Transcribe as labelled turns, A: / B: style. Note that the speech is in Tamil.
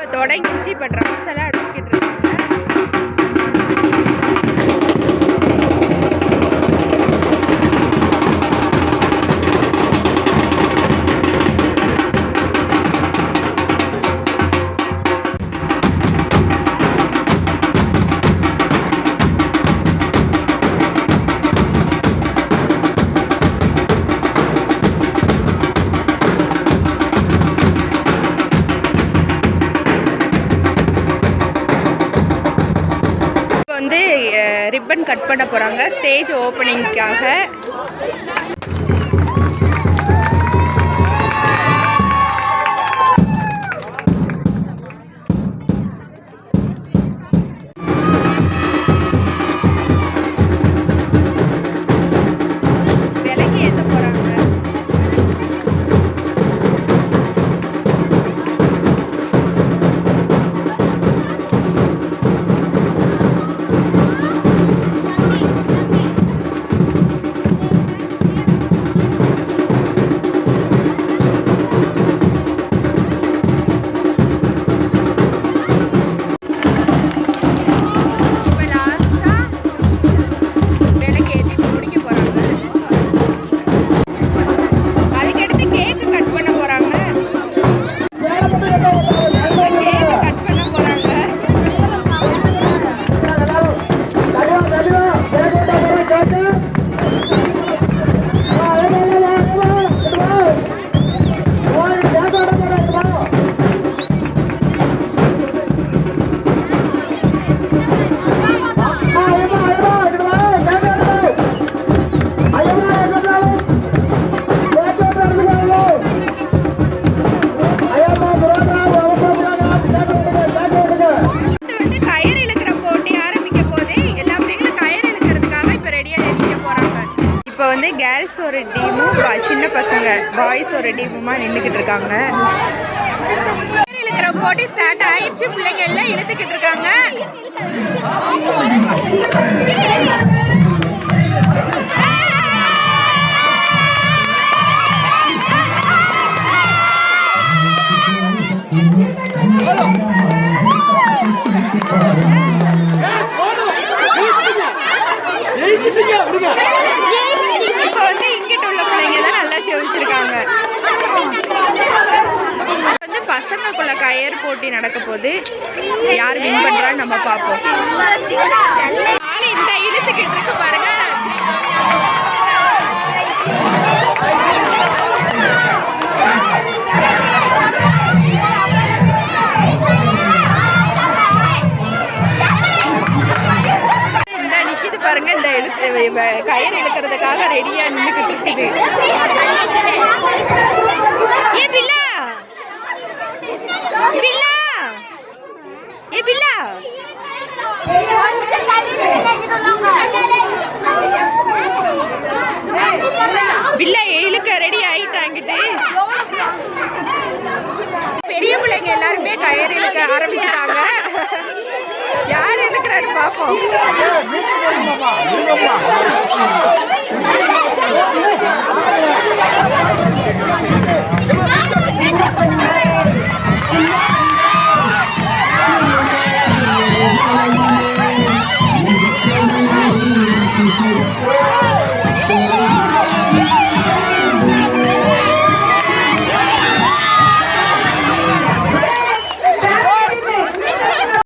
A: தொடங்கிச்சு. இப்போ ட்ரம்ஸ் எல்லாம் அடிச்சுக்கிட்டு இருக்காங்க. வந்து ரிப்பன் கட் பண்ண போகிறாங்க ஸ்டேஜ் ஓப்பனிங்காக. விலைக்கு ஏற்ற போகிறாங்க. இப்போ வந்து கேர்ள்ஸ் ஒரு டீமும் சின்ன பசங்க பாய்ஸ் ஒரு டீமுமாக நின்றுக்கிட்டு இருக்காங்க. இழுக்கிற போட்டி ஸ்டார்ட் ஆயிடுச்சு. பிள்ளைங்க எல்லாம் இழுத்துக்கிட்டு இருக்காங்க. இப்போ வந்து இங்கிட்ட உள்ள பிள்ளைங்க தான் நல்லா செவிச்சிருக்காங்க. வந்து பசங்களுக்குள்ள கயிறு போட்டி நடக்க போது. யார் வின் பண்றான்னு நம்ம பார்ப்போம். இந்த இழுத்துக்கிட்டு இருக்கு பாருங்க. பாருங்க இந்த கயிறு இழுக்கிறதுக்காக ரெடியா நின்றுக்கிட்டு இருக்குது. ஏ பில்லா பில்லா ஏ பில்லா பில்லா இழுக்க ரெடி ஆயிட்டாங்கிட்டு. பெரிய பிள்ளைங்க எல்லாருமே கயிறு இழுக்க ஆரம்பிச்சிட்டாங்க. யார் இழுக்கிறான்னு பார்ப்போம்.